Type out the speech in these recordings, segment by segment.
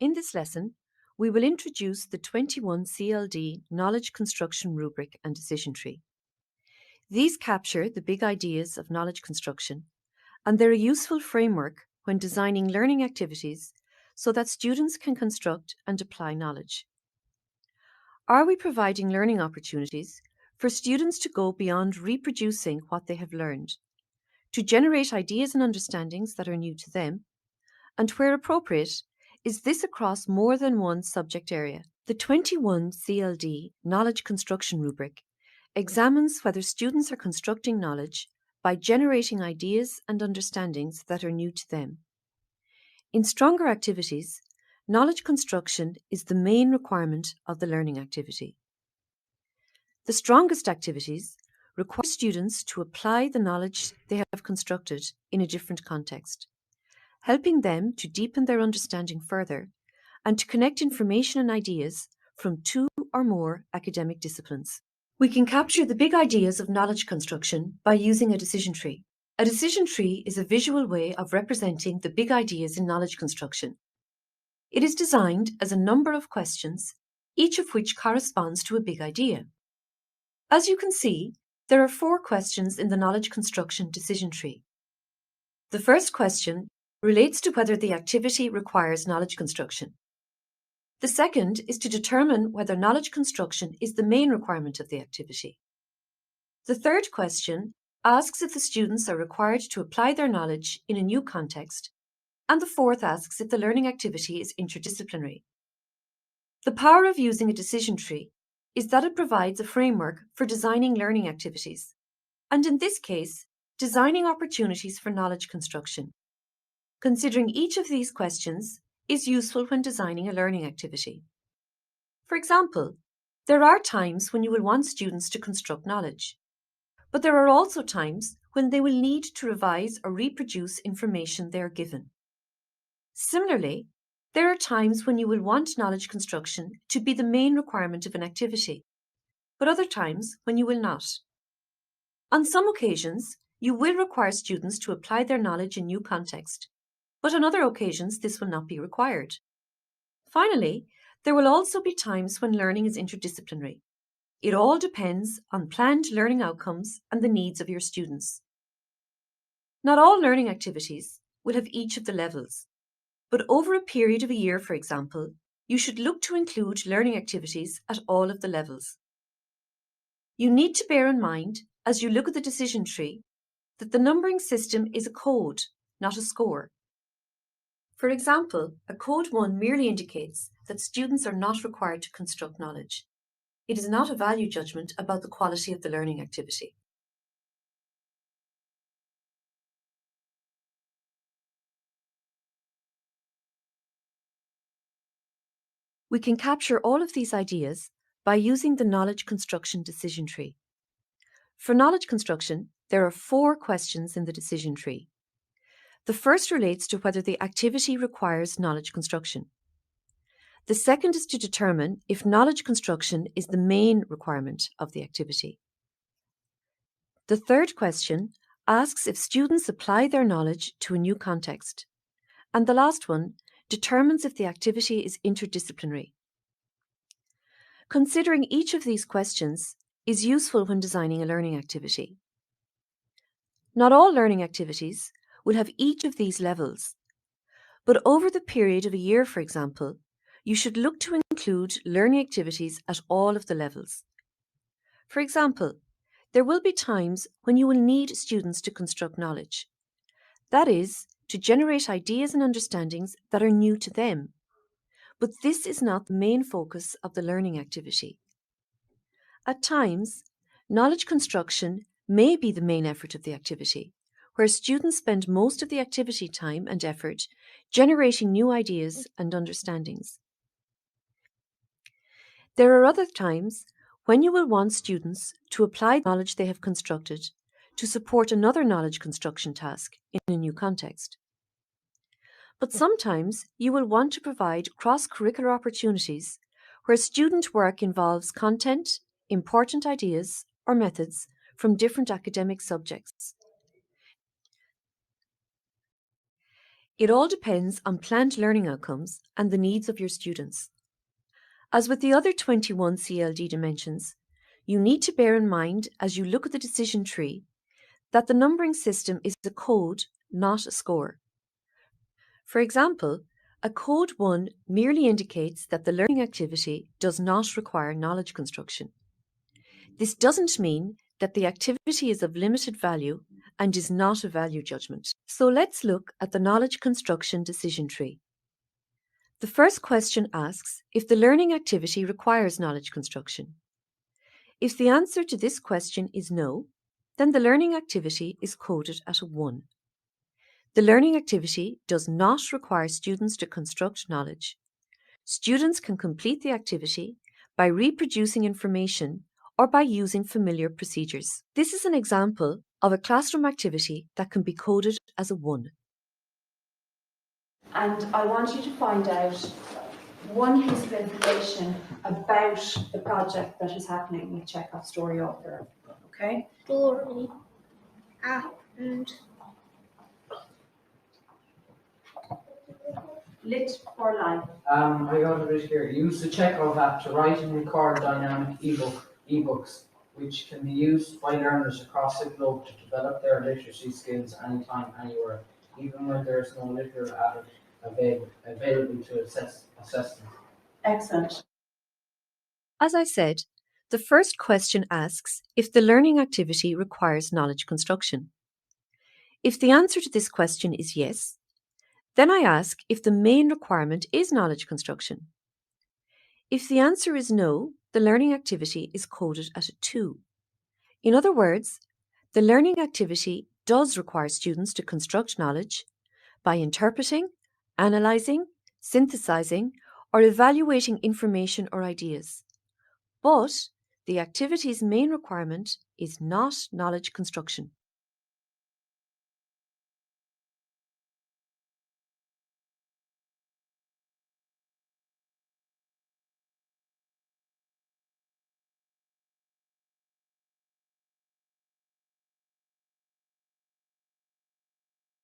In this lesson, we will introduce the 21 CLD Knowledge Construction Rubric and Decision Tree. These capture the big ideas of knowledge construction, and they're a useful framework when designing learning activities so that students can construct and apply knowledge. Are we providing learning opportunities for students to go beyond reproducing what they have learned, to generate ideas and understandings that are new to them, and where appropriate, is this across more than one subject area? The 21 CLD Knowledge Construction Rubric examines whether students are constructing knowledge by generating ideas and understandings that are new to them. In stronger activities, knowledge construction is the main requirement of the learning activity. The strongest activities require students to apply the knowledge they have constructed in a different context, helping them to deepen their understanding further and to connect information and ideas from two or more academic disciplines. We can capture the big ideas of knowledge construction by using a decision tree. A decision tree is a visual way of representing the big ideas in knowledge construction. It is designed as a number of questions, each of which corresponds to a big idea. As you can see, there are 4 questions in the knowledge construction decision tree. The first question relates to whether the activity requires knowledge construction. The second is to determine whether knowledge construction is the main requirement of the activity. The third question asks if the students are required to apply their knowledge in a new context, and the fourth asks if the learning activity is interdisciplinary. The power of using a decision tree is that it provides a framework for designing learning activities, and in this case, designing opportunities for knowledge construction. Considering each of these questions is useful when designing a learning activity. For example, there are times when you will want students to construct knowledge, but there are also times when they will need to revise or reproduce information they are given. Similarly, there are times when you will want knowledge construction to be the main requirement of an activity, but other times when you will not. On some occasions, you will require students to apply their knowledge in new context, but on other occasions this will not be required. Finally, there will also be times when learning is interdisciplinary. It all depends on planned learning outcomes and the needs of your students. Not all learning activities will have each of the levels, but over a period of a year, for example, you should look to include learning activities at all of the levels. You need to bear in mind, as you look at the decision tree, that the numbering system is a code, not a score. For example, a code 1 merely indicates that students are not required to construct knowledge. It is not a value judgment about the quality of the learning activity. We can capture all of these ideas by using the knowledge construction decision tree. For knowledge construction, there are 4 questions in the decision tree. The first relates to whether the activity requires knowledge construction. The second is to determine if knowledge construction is the main requirement of the activity. The third question asks if students apply their knowledge to a new context. And the last one determines if the activity is interdisciplinary. Considering each of these questions is useful when designing a learning activity. Not all learning activities will have each of these levels, but over the period of a year, for example, you should look to include learning activities at all of the levels. For example, there will be times when you will need students to construct knowledge. That is, to generate ideas and understandings that are new to them. But this is not the main focus of the learning activity. At times, knowledge construction may be the main effort of the activity, where students spend most of the activity time and effort generating new ideas and understandings. There are other times when you will want students to apply the knowledge they have constructed to support another knowledge construction task in a new context. But sometimes you will want to provide cross-curricular opportunities where student work involves content, important ideas, or methods from different academic subjects. It all depends on planned learning outcomes and the needs of your students. As with the other 21 CLD dimensions, you need to bear in mind as you look at the decision tree that the numbering system is a code, not a score. For example, a code 1 merely indicates that the learning activity does not require knowledge construction. This doesn't mean that the activity is of limited value and is not a value judgment. So let's look at the knowledge construction decision tree. The first question asks if the learning activity requires knowledge construction. If the answer to this question is no, then the learning activity is coded at a 1. The learning activity does not require students to construct knowledge. Students can complete the activity by reproducing information or by using familiar procedures. This is an example of a classroom activity that can be coded as a 1. And I want you to find out one piece of information about the project that is happening with Chekhov's story author. Okay? Story and Lit for life. I got a bit here. Use the Chekhov app to write and record dynamic ebooks, which can be used by learners across the globe to develop their literacy skills anytime, anywhere, even when there is no literal added available to assess them. Excellent. As I said, the first question asks if the learning activity requires knowledge construction. If the answer to this question is yes, then I ask if the main requirement is knowledge construction. If the answer is no, the learning activity is coded at a 2. In other words, the learning activity does require students to construct knowledge by interpreting, analysing, synthesizing, or evaluating information or ideas. But the activity's main requirement is not knowledge construction.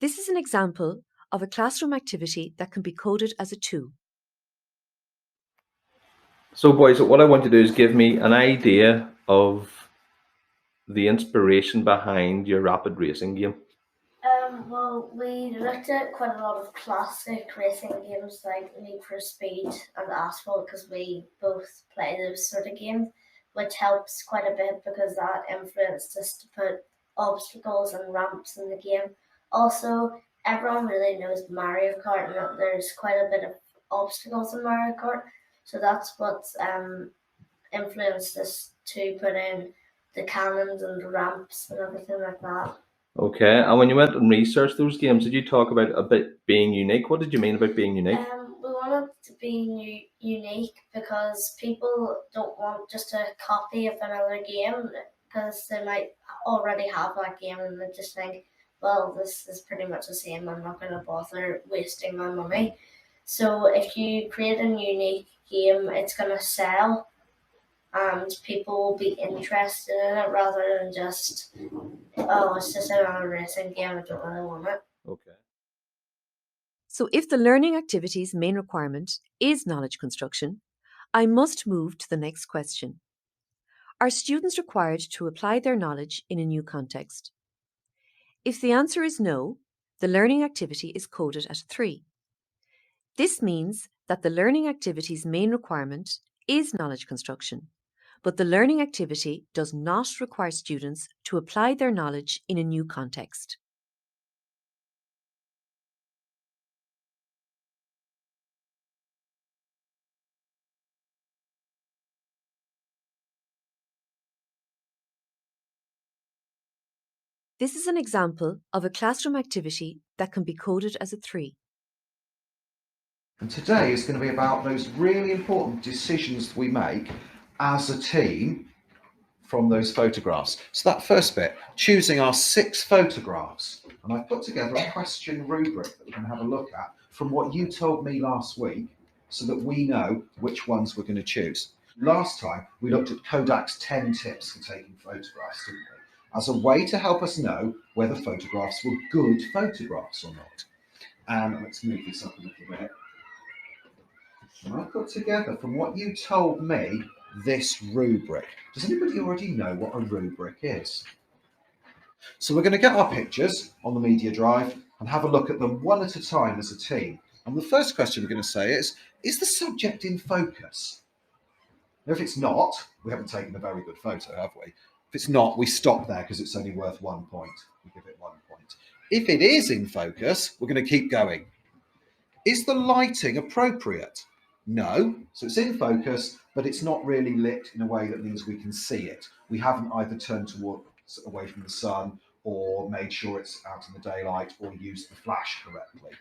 This is an example of a classroom activity that can be coded as a 2. So boys, what I want to do is give me an idea of the inspiration behind your rapid racing game. Well, we looked at quite a lot of classic racing games like Need for Speed and Asphalt because we both play those sort of games, which helps quite a bit because that influenced us to put obstacles and ramps in the game. Also, everyone really knows Mario Kart and that there's quite a bit of obstacles in Mario Kart, so that's what's influenced us to put in the cannons and the ramps and everything like that. Okay, and when you went and researched those games, did you talk about a bit being unique? What did you mean about being unique? We wanted to be unique because people don't want just a copy of another game because they might already have that game and they just think, well, this is pretty much the same, I'm not going to bother wasting my money. So if you create a unique game, it's going to sell and people will be interested in it rather than just, oh, it's just another racing game, I don't really want it. Okay. So if the learning activity's main requirement is knowledge construction, I must move to the next question. Are students required to apply their knowledge in a new context? If the answer is no, the learning activity is coded at a 3. This means that the learning activity's main requirement is knowledge construction, but the learning activity does not require students to apply their knowledge in a new context. This is an example of a classroom activity that can be coded as a 3. And today is going to be about those really important decisions we make as a team from those photographs. So that first bit, choosing our 6 photographs. And I put together a question rubric that we're going to have a look at from what you told me last week so that we know which ones we're going to choose. Last time we looked at Kodak's 10 tips for taking photographs, didn't we? As a way to help us know whether photographs were good photographs or not. And let's move this up a little bit. And I put together, from what you told me, this rubric. Does anybody already know what a rubric is? So we're going to get our pictures on the media drive and have a look at them one at a time as a team. And the first question we're going to say is the subject in focus? Now, if it's not, we haven't taken a very good photo, have we? If it's not, we stop there because it's only worth 1 point. We give it 1 point. If it is in focus, we're going to keep going. Is the lighting appropriate? No. So it's in focus, but it's not really lit in a way that means we can see it. We haven't either turned away from the sun or made sure it's out in the daylight or used the flash correctly.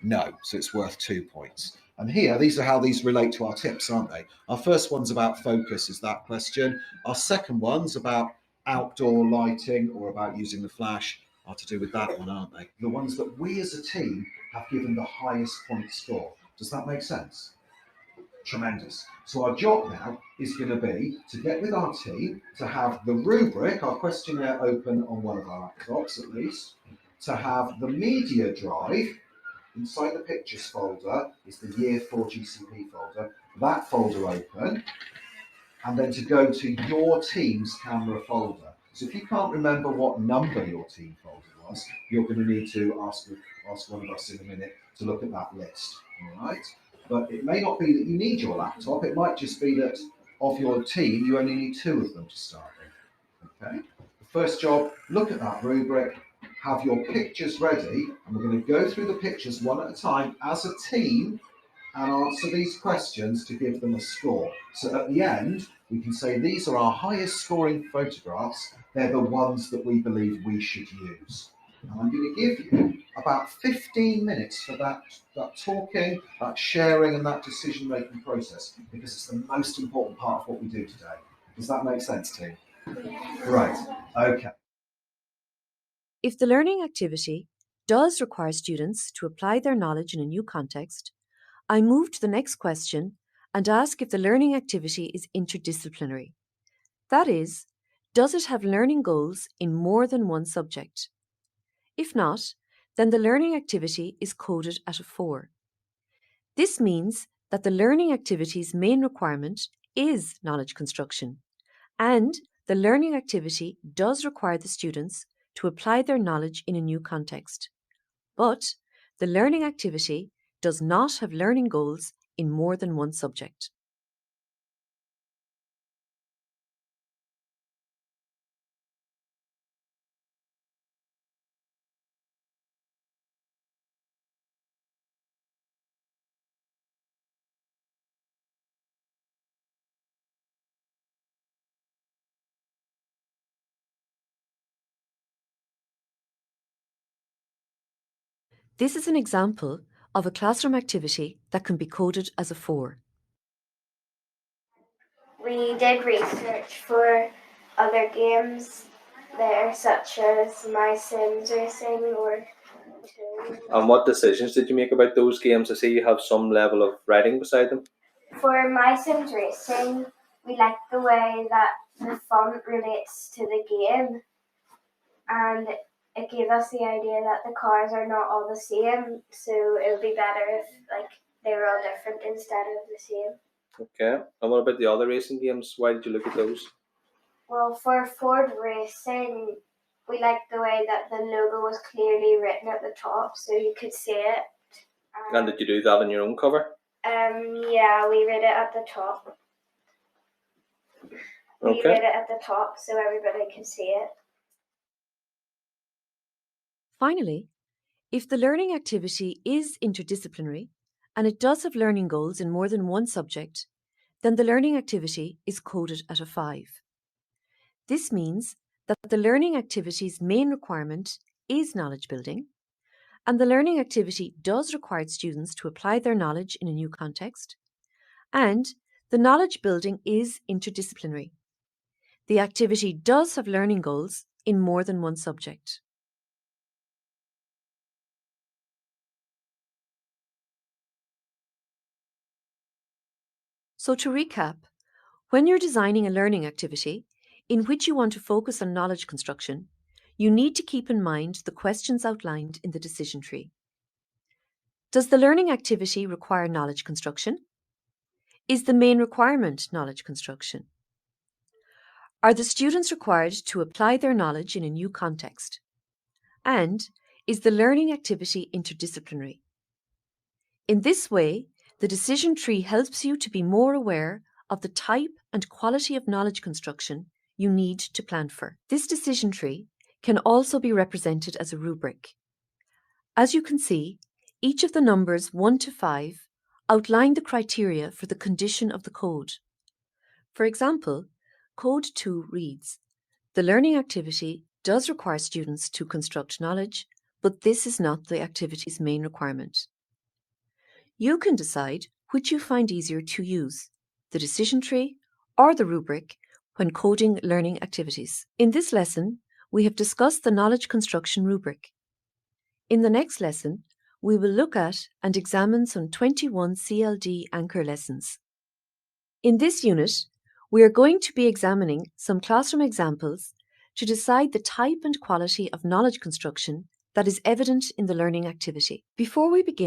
No. So it's worth 2 points. And here, these are how these relate to our tips, aren't they? Our first one's about focus, is that question. Our second one's about outdoor lighting or about using the flash, are to do with that one, aren't they? The ones that we as a team have given the highest point score. Does that make sense? Tremendous. So our job now is going to be to get with our team to have the rubric, our questionnaire, open on one of our laptops at least, to have the media drive. Inside the pictures folder is the Year 4 GCP folder. That folder open, and then to go to your team's camera folder. So if you can't remember what number your team folder was, you're going to need to ask one of us in a minute to look at that list. All right? But it may not be that you need your laptop. It might just be that of your team, you only need 2 of them to start with. Okay? The first job, look at that rubric, have your pictures ready, and we're going to go through the pictures one at a time as a team and answer these questions to give them a score. So at the end, we can say these are our highest scoring photographs. They're the ones that we believe we should use. And I'm going to give you about 15 minutes for that talking, that sharing, and that decision-making process, because it's the most important part of what we do today. Does that make sense, team? Right. Okay. If the learning activity does require students to apply their knowledge in a new context, I move to the next question and ask if the learning activity is interdisciplinary. That is, does it have learning goals in more than one subject? If not, then the learning activity is coded at a 4. This means that the learning activity's main requirement is knowledge construction, and the learning activity does require the students to apply their knowledge in a new context. But the learning activity does not have learning goals in more than one subject. This is an example of a classroom activity that can be coded as a 4. We did research for other games there, such as My Sims Racing or And what decisions did you make about those games? I see you have some level of writing beside them. For My Sims Racing, we like the way that the font relates to the game, and it gave us the idea that the cars are not all the same, so it would be better if they were all different instead of the same. Okay. And what about the other racing games? Why did you look at those? Well, for Ford Racing, we liked the way that the logo was clearly written at the top, so you could see it. And did you do that on your own cover? Yeah, we read it at the top. We read it at the top so everybody could see it. Finally, if the learning activity is interdisciplinary and it does have learning goals in more than one subject, then the learning activity is coded at a 5. This means that the learning activity's main requirement is knowledge building, and the learning activity does require students to apply their knowledge in a new context, and the knowledge building is interdisciplinary. The activity does have learning goals in more than one subject. So to recap, when you're designing a learning activity in which you want to focus on knowledge construction, you need to keep in mind the questions outlined in the decision tree. Does the learning activity require knowledge construction? Is the main requirement knowledge construction? Are the students required to apply their knowledge in a new context? And is the learning activity interdisciplinary? In this way, the decision tree helps you to be more aware of the type and quality of knowledge construction you need to plan for. This decision tree can also be represented as a rubric. As you can see, each of the numbers 1 to 5 outline the criteria for the condition of the code. For example, Code 2 reads, "The learning activity does require students to construct knowledge, but this is not the activity's main requirement." You can decide which you find easier to use, the decision tree or the rubric, when coding learning activities. In this lesson, we have discussed the knowledge construction rubric. In the next lesson, we will look at and examine some 21 CLD anchor lessons. In this unit, we are going to be examining some classroom examples to decide the type and quality of knowledge construction that is evident in the learning activity. Before we begin,